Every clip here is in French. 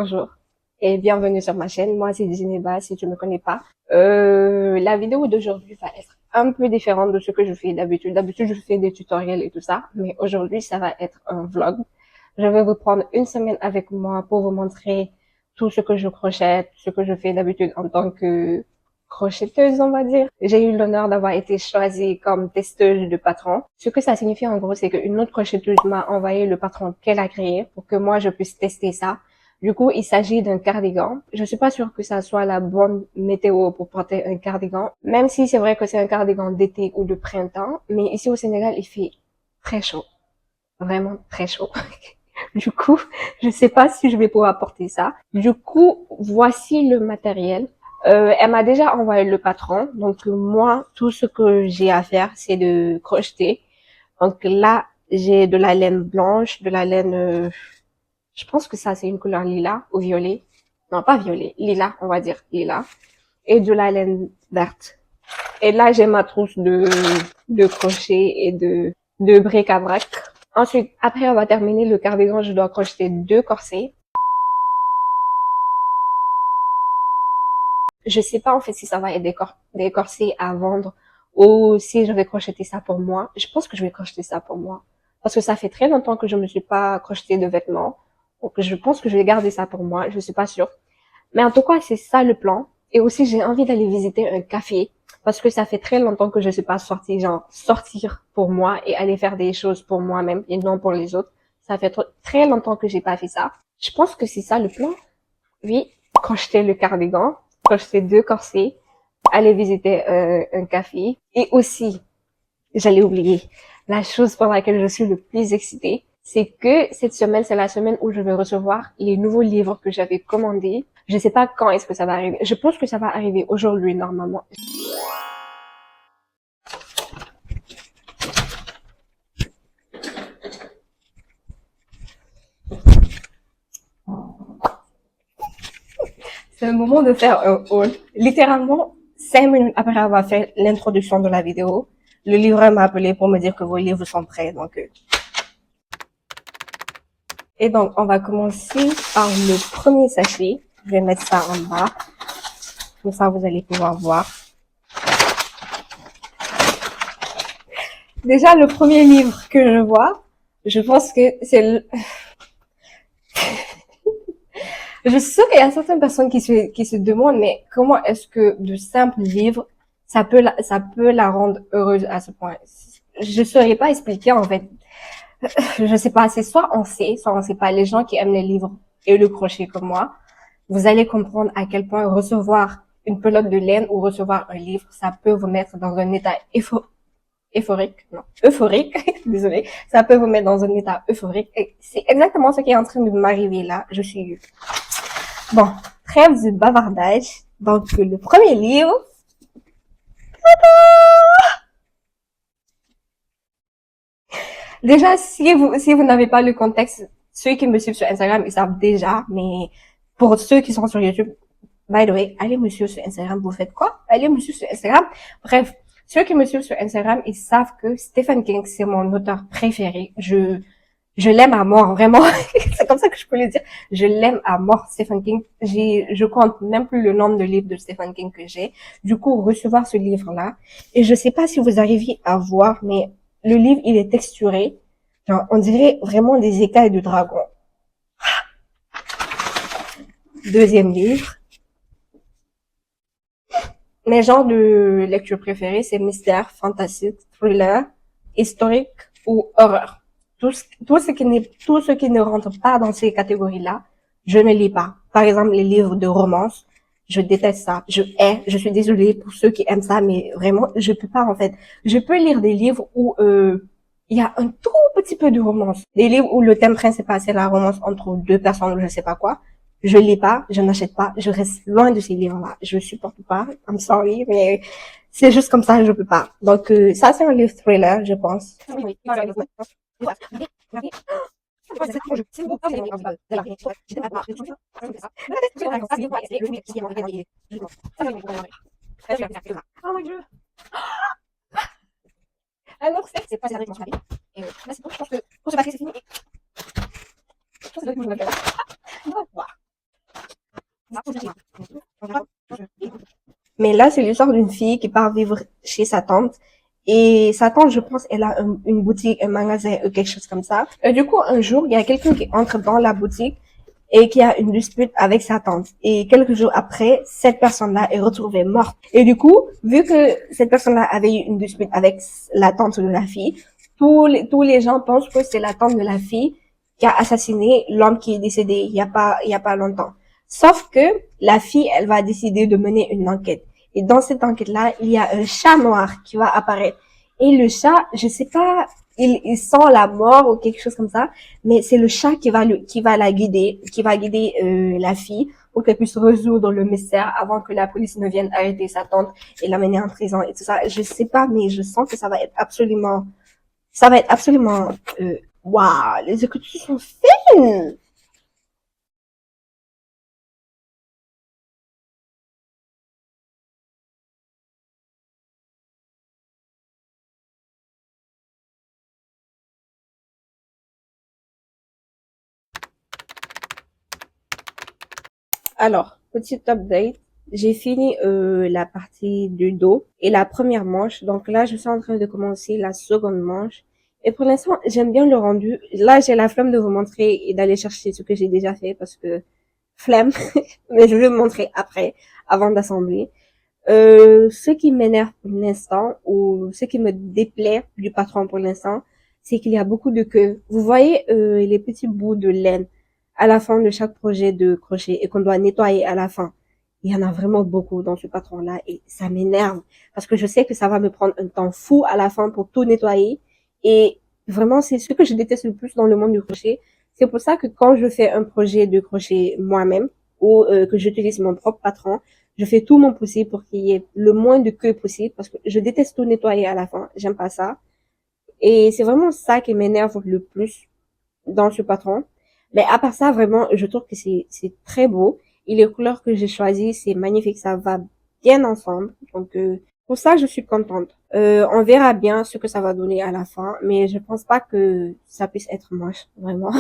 Bonjour et bienvenue sur ma chaîne. Moi, c'est Djineba, si tu me connais pas. La vidéo d'aujourd'hui va être un peu différente de ce que je fais d'habitude. D'habitude, je fais des tutoriels et tout ça, mais aujourd'hui, ça va être un vlog. Je vais vous prendre une semaine avec moi pour vous montrer tout ce que je crochette, ce que je fais d'habitude en tant que crocheteuse, on va dire. J'ai eu l'honneur d'avoir été choisie comme testeuse de patron. Ce que ça signifie en gros, c'est qu'une autre crocheteuse m'a envoyé le patron qu'elle a créé pour que moi je puisse tester ça. Du coup, il s'agit d'un cardigan. Je suis pas sûre que ça soit la bonne météo pour porter un cardigan, même si c'est vrai que c'est un cardigan d'été ou de printemps, mais ici au Sénégal, il fait très chaud. Vraiment très chaud. Du coup, je sais pas si je vais pouvoir porter ça. Du coup, voici le matériel. Elle m'a déjà envoyé le patron. Donc, moi, tout ce que j'ai à faire, c'est de crocheter. Donc là, j'ai de la laine blanche, de la laine, je pense que ça, c'est une couleur lilas ou violet. Non, pas violet, lilas, on va dire lilas. Et de la laine verte. Et là, j'ai ma trousse de crochet et de bric-à-brac. Ensuite, après avoir terminé le cardigan, je dois crocheter 2 corsets. Je sais pas en fait si ça va être des corsets à vendre ou si je vais crocheter ça pour moi. Je pense que je vais crocheter ça pour moi. Parce que ça fait très longtemps que je me suis pas crocheté de vêtements. Donc je pense que je vais garder ça pour moi. Je suis pas sûre. Mais en tout cas, c'est ça le plan. Et aussi, j'ai envie d'aller visiter un café. Parce que ça fait très longtemps que je suis pas sortie, genre sortir pour moi et aller faire des choses pour moi-même et non pour les autres. Ça fait très longtemps que j'ai pas fait ça. Je pense que c'est ça le plan. Oui, crocheter le cardigan, crocheter 2 corsets, aller visiter un café. Et aussi, j'allais oublier, la chose pour laquelle je suis le plus excitée, c'est que cette semaine, c'est la semaine où je vais recevoir les nouveaux livres que j'avais commandés. Je sais pas quand est-ce que ça va arriver. Je pense que ça va arriver aujourd'hui, normalement. C'est le moment de faire un haul. Littéralement, 5 minutes après avoir fait l'introduction de la vidéo, le livreur m'a appelé pour me dire que vos livres sont prêts. Et donc, on va commencer par le premier sachet. Je vais mettre ça en bas. Comme ça, vous allez pouvoir voir. Déjà, le premier livre que je vois, je pense que c'est Je suis sûre qu'il y a certaines personnes qui se demandent, mais comment est-ce que de simples livres, ça peut la rendre heureuse à ce point? Je saurais pas expliquer, en fait. Je sais pas, c'est soit on sait pas. Les gens qui aiment les livres et le crochet comme moi, vous allez comprendre à quel point recevoir une pelote de laine ou recevoir un livre, ça peut vous mettre dans un état euphorique, désolée, ça peut vous mettre dans un état euphorique. Et c'est exactement ce qui est en train de m'arriver là. Bon, trêve de bavardage. Donc, le premier livre. Déjà, si vous n'avez pas le contexte, ceux qui me suivent sur Instagram, ils savent déjà, mais pour ceux qui sont sur YouTube, by the way, allez me suivre sur Instagram, vous faites quoi? Allez me suivre sur Instagram. Bref, ceux qui me suivent sur Instagram, ils savent que Stephen King, c'est mon auteur préféré. Je l'aime à mort, vraiment. C'est comme ça que je peux le dire. Je l'aime à mort, Stephen King. Je compte même plus le nombre de livres de Stephen King que j'ai. Du coup, recevoir ce livre-là. Et je sais pas si vous arrivez à voir, mais le livre, il est texturé. Genre, on dirait vraiment des écailles de dragon. Deuxième livre. Mes genres de lecture préférés, c'est mystère, fantastique, thriller, historique ou horreur. Tout ce qui ne rentre pas dans ces catégories-là, je ne lis pas. Par exemple, les livres de romance, je déteste ça. Je suis désolée pour ceux qui aiment ça, mais vraiment, je peux pas, en fait. Je peux lire des livres où, il y a un tout petit peu de romance. Des livres où le thème principal, c'est la romance entre 2 personnes ou je sais pas quoi. Je lis pas, je n'achète pas, je reste loin de ces livres-là. Je supporte pas. I'm sorry, mais c'est juste comme ça, je peux pas. Donc, ça, c'est un livre thriller, je pense. Oh my dieu. Alors, c'est pas sérieux, mon avis. Et là, c'est bon, je pense que pour ce papier, c'est fini. Je pense que c'est le que je me fais. Mais là, c'est l'histoire d'une fille qui part vivre chez sa tante. Et sa tante, je pense, elle a une boutique, un magasin, quelque chose comme ça. Et du coup, un jour, il y a quelqu'un qui entre dans la boutique et qui a une dispute avec sa tante. Et quelques jours après, cette personne-là est retrouvée morte. Et du coup, vu que cette personne-là avait eu une dispute avec la tante de la fille, tous les gens pensent que c'est la tante de la fille qui a assassiné l'homme qui est décédé il y a pas longtemps. Sauf que la fille, elle va décider de mener une enquête. Et dans cette enquête-là, il y a un chat noir qui va apparaître. Et le chat, je sais pas, il sent la mort ou quelque chose comme ça, mais c'est le chat qui va la guider, qui va guider la fille pour qu'elle puisse résoudre le mystère avant que la police ne vienne arrêter sa tante et l'amener en prison et tout ça. Je sais pas, mais je sens que ça va être absolument, waouh, les écritures sont fines. Alors, petit update. J'ai fini la partie du dos et la première manche. Donc là, je suis en train de commencer la seconde manche. Et pour l'instant, j'aime bien le rendu. Là, j'ai la flemme de vous montrer et d'aller chercher ce que j'ai déjà fait parce que flemme. Mais je vais vous montrer après, avant d'assembler. Ce qui m'énerve pour l'instant, ou ce qui me déplaît du patron pour l'instant, c'est qu'il y a beaucoup de queues. Vous voyez les petits bouts de laine à la fin de chaque projet de crochet et qu'on doit nettoyer à la fin. Il y en a vraiment beaucoup dans ce patron-là et ça m'énerve parce que je sais que ça va me prendre un temps fou à la fin pour tout nettoyer et vraiment c'est ce que je déteste le plus dans le monde du crochet. C'est pour ça que quand je fais un projet de crochet moi-même ou que j'utilise mon propre patron, je fais tout mon possible pour qu'il y ait le moins de queue possible parce que je déteste tout nettoyer à la fin. J'aime pas ça. Et c'est vraiment ça qui m'énerve le plus dans ce patron. Mais à part ça, vraiment, je trouve que c'est très beau. Et les couleurs que j'ai choisies, c'est magnifique. Ça va bien ensemble. Donc, pour ça, je suis contente. On verra bien ce que ça va donner à la fin. Mais je pense pas que ça puisse être moche. Vraiment.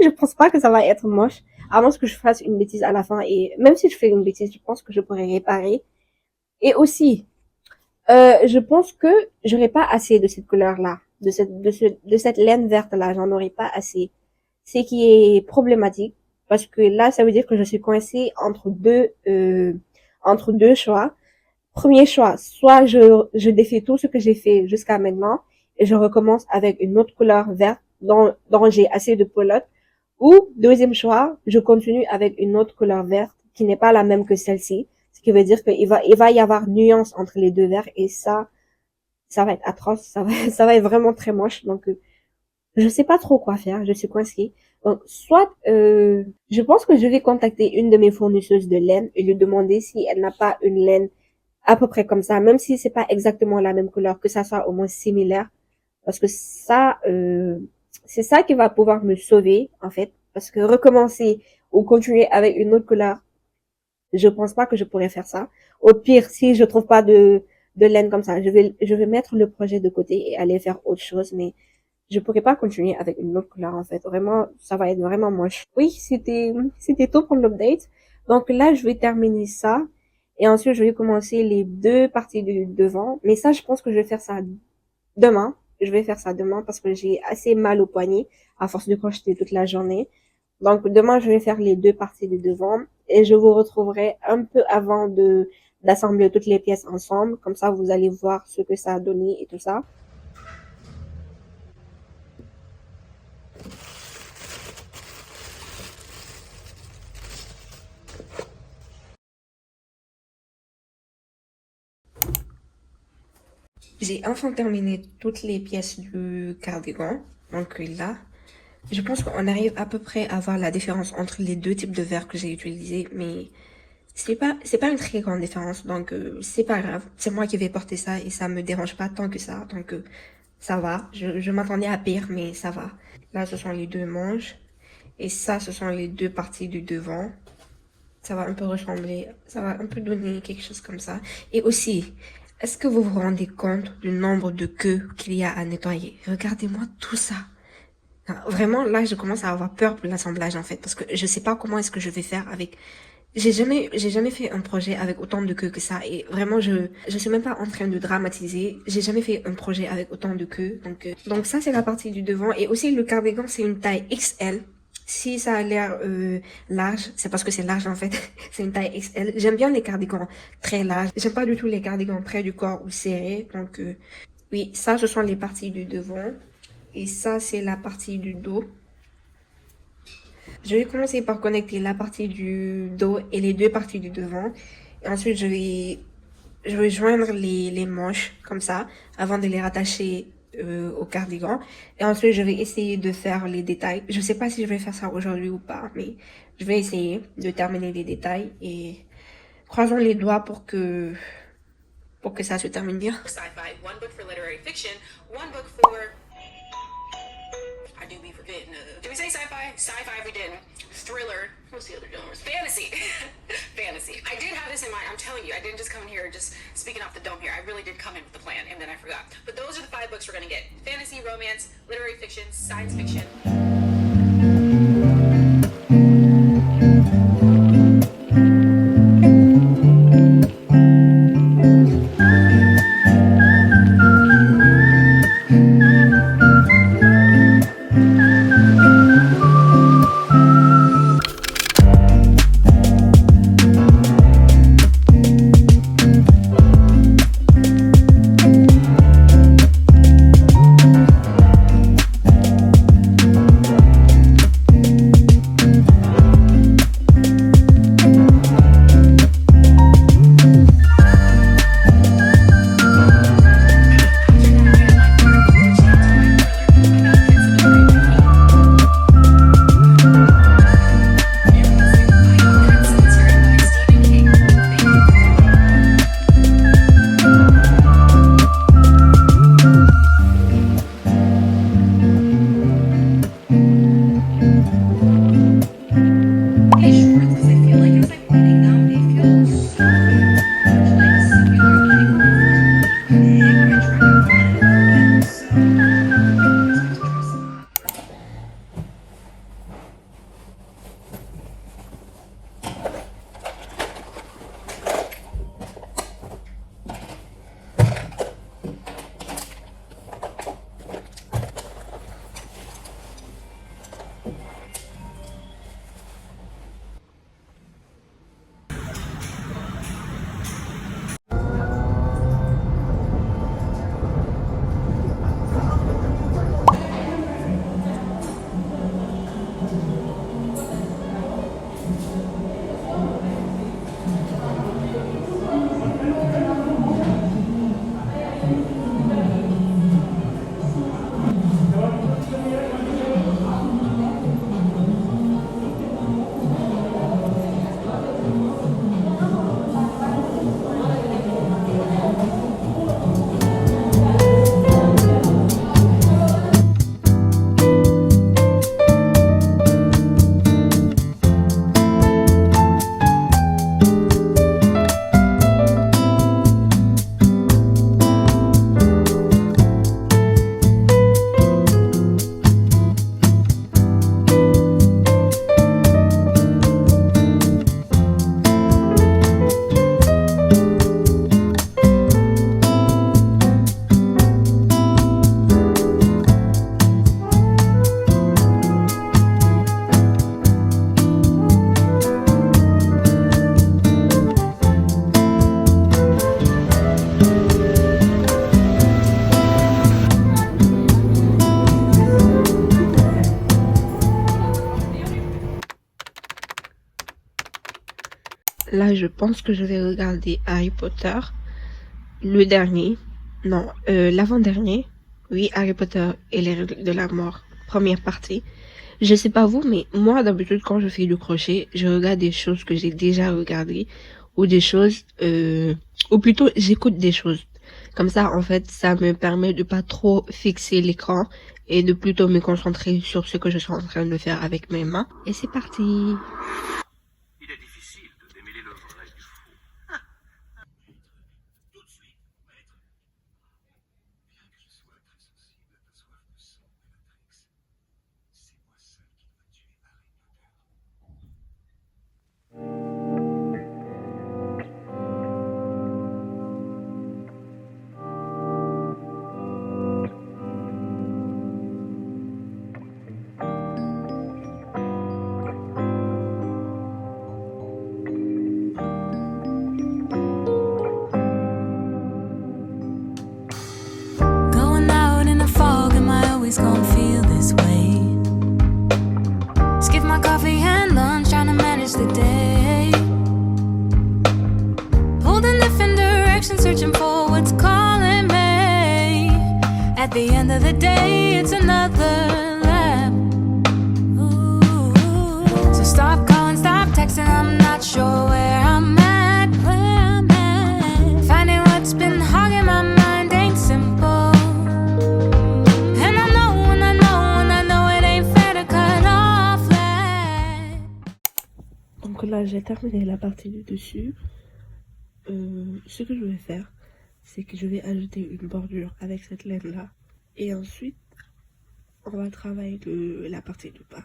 Je pense pas que ça va être moche. À moins que je fasse une bêtise à la fin. Et même si je fais une bêtise, je pense que je pourrais réparer. Et aussi, je pense que j'aurais pas assez de cette couleur-là. De cette laine verte-là. J'en aurais pas assez. Ce qui est problématique parce que là, ça veut dire que je suis coincée entre deux choix. Premier choix, soit je défais tout ce que j'ai fait jusqu'à maintenant et je recommence avec une autre couleur verte dont j'ai assez de pelote. Ou deuxième choix, je continue avec une autre couleur verte qui n'est pas la même que celle-ci. Ce qui veut dire il va y avoir nuance entre les deux verts et ça va être atroce, ça va être vraiment très moche. Donc, je sais pas trop quoi faire, je suis coincée. Donc, soit, je pense que je vais contacter une de mes fournisseuses de laine et lui demander si elle n'a pas une laine à peu près comme ça, même si c'est pas exactement la même couleur, que ça soit au moins similaire, parce que ça, c'est ça qui va pouvoir me sauver, en fait, parce que recommencer ou continuer avec une autre couleur, je pense pas que je pourrais faire ça. Au pire, si je trouve pas de laine comme ça, je vais mettre le projet de côté et aller faire autre chose, mais je pourrais pas continuer avec une autre couleur, en fait. Vraiment, ça va être vraiment moche. Oui, c'était tout pour l'update. Donc là, je vais terminer ça. Et ensuite, je vais commencer les deux parties du devant. Mais ça, je pense que je vais faire ça demain. Je vais faire ça demain parce que j'ai assez mal au poignet à force de crocheter toute la journée. Donc demain, je vais faire les deux parties du devant et je vous retrouverai un peu avant d'assembler toutes les pièces ensemble. Comme ça, vous allez voir ce que ça a donné et tout ça. J'ai enfin terminé toutes les pièces du cardigan. Donc là, je pense qu'on arrive à peu près à voir la différence entre les deux types de verres que j'ai utilisés, mais c'est pas une très grande différence, donc c'est pas grave. C'est moi qui vais porter ça et ça me dérange pas tant que ça, donc ça va. Je m'attendais à pire, mais ça va. Là, ce sont les deux manches et ça, ce sont les deux parties du devant. Ça va un peu ressembler, ça va un peu donner quelque chose comme ça. Et aussi, est-ce que vous vous rendez compte du nombre de queues qu'il y a à nettoyer? Regardez-moi tout ça. Non, vraiment, là, je commence à avoir peur pour l'assemblage, en fait, parce que je sais pas comment est-ce que je vais faire avec j'ai jamais fait un projet avec autant de queues que ça. Et vraiment, je suis même pas en train de dramatiser. J'ai jamais fait un projet avec autant de queues. Donc ça, c'est la partie du devant. Et aussi, le cardigan, c'est une taille XL. Si ça a l'air large, c'est parce que c'est large en fait. C'est une taille XL. J'aime bien les cardigans très larges. J'aime pas du tout les cardigans près du corps ou serrés. Oui, ça, ce sont les parties du devant. Et ça, c'est la partie du dos. Je vais commencer par connecter la partie du dos et les deux parties du devant. Et ensuite, je vais joindre les manches comme ça avant de les rattacher au cardigan. Et ensuite, je vais essayer de faire les détails. Je sais pas si je vais faire ça aujourd'hui ou pas, mais je vais essayer de terminer les détails et croisons les doigts pour que ça se termine bien. Sci-fi, one book for literary fiction, one book for I do be forgetting. Did we say sci-fi? Sci-fi we didn't. Thriller. What's the other genres? Fantasy. Fantasy. I did have this in mind. I'm telling you, I didn't just come in here just speaking off the dome here. I really did come in with a plan, and then I forgot. But those are the 5 books we're going to get. Fantasy, romance, literary fiction, science fiction. Là, je pense que je vais regarder Harry Potter, le dernier, non, l'avant-dernier. Oui, Harry Potter et les règles de la mort, première partie. Je sais pas vous, mais moi, d'habitude, quand je fais du crochet, je regarde des choses que j'ai déjà regardées ou des choses, ou plutôt, j'écoute des choses. Comme ça, en fait, ça me permet de pas trop fixer l'écran et de plutôt me concentrer sur ce que je suis en train de faire avec mes mains. Et c'est parti! Il est difficile de démêler le vrai du faux. Tout de suite, maître. Bien que je sois très sensible à ta soif de sang, Bellatrix, c'est moi seul qui dois tuer Harry Potter. always gonna feel this way. Skip my coffee and lunch, trying to manage the day. Pulled in different directions, searching for what's calling me. At the end of the day, it's another lap. Ooh. So stop calling, stop texting, I'm not sure where I'm at. Finding what's been hogging my mind ain't simple. And I know, and I know, and I know it ain't fair to cut off that. Donc là, j'ai terminé la partie du dessus. Ce que je vais faire, c'est que je vais ajouter une bordure avec cette laine-là. Et ensuite, on va travailler la partie du bas.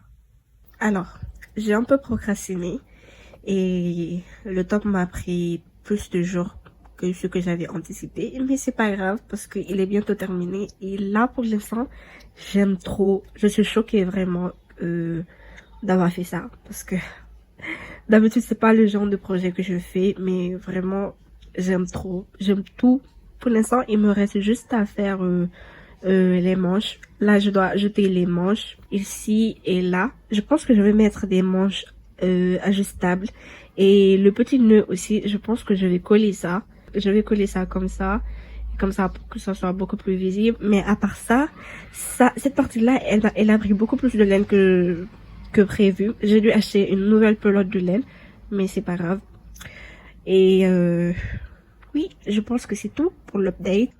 Alors, j'ai un peu procrastiné. Et le top m'a pris plus de jours que ce que j'avais anticipé. Mais c'est pas grave parce qu'il est bientôt terminé. Et là, pour l'instant, j'aime trop. Je suis choquée vraiment d'avoir fait ça. Parce que d'habitude, c'est pas le genre de projet que je fais. Mais vraiment, j'aime trop. J'aime tout. Pour l'instant, il me reste juste à faire les manches. Là, je dois ajouter les manches ici et là. Je pense que je vais mettre des manches ajustables. Et le petit nœud aussi, je pense que je vais coller ça. Je vais coller ça comme ça pour que ça soit beaucoup plus visible. Mais à part ça, cette partie-là, elle a pris beaucoup plus de laine que prévu. J'ai dû acheter une nouvelle pelote de laine, mais c'est pas grave. Et oui, je pense que c'est tout pour l'update.